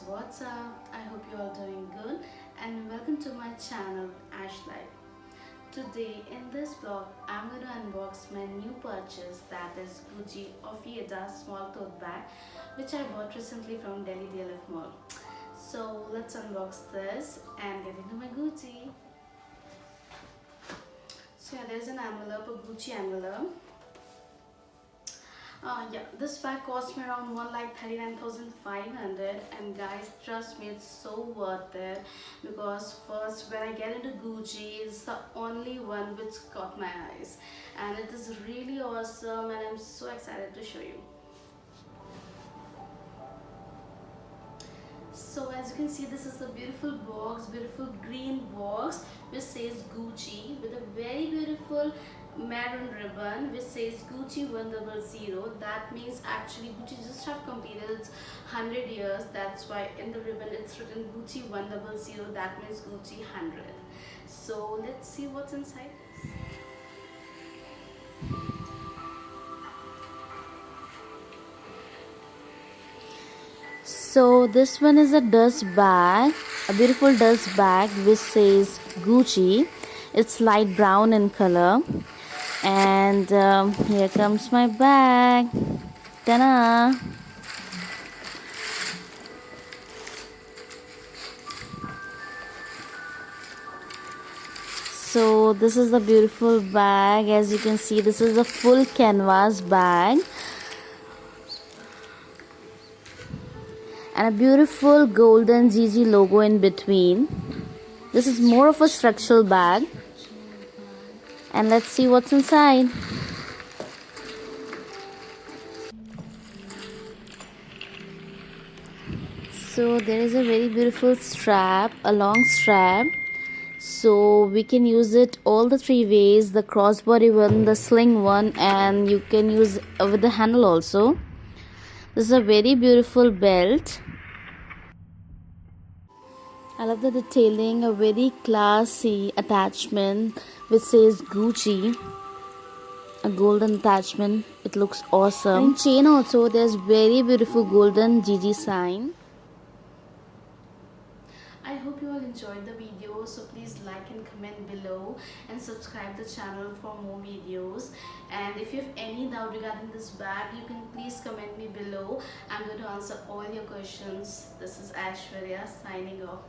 What's up? I hope you all doing good and welcome to my channel AISH'S. Today in this vlog I'm going to unbox my new purchase, that is Gucci ophidia small tote bag, which I bought recently from Delhi DLF Mall. So let's unbox this and get into my Gucci. So yeah, there's an envelope, a Gucci envelope. Yeah, this bag cost me around 1,39,500, and guys, trust me, it's so worth it, because first when I get into Gucci, it's the only one which caught my eyes and it is really awesome and I'm so excited to show you. So as you can see, this is a beautiful box, beautiful green box which says Gucci, with a very beautiful maroon ribbon which says Gucci 100. That means actually Gucci just have completed its 100 years. That's why in the ribbon it's written Gucci 100. That means Gucci 100. So let's see what's inside. So this one is a dust bag, a beautiful dust bag which says Gucci. It's light brown in color, and here comes my bag. Ta-da! So this is the beautiful bag. As you can see, this is a full canvas bag and a beautiful golden GG logo in between. This is more of a structural bag, and let's see what's inside. So there is a very beautiful strap, a long strap, so we can use it all the three ways: the crossbody one, the sling one, and you can use with the handle also. This is a very beautiful belt. I love the detailing, a very classy attachment which says Gucci, a golden attachment. It looks awesome. And in chain also there's very beautiful golden GG sign. I hope you all enjoyed the video, so please like and comment below and subscribe the channel for more videos. And if you have any doubt regarding this bag, you can please comment me below. I'm going to answer all your questions. This is Aishwarya signing off.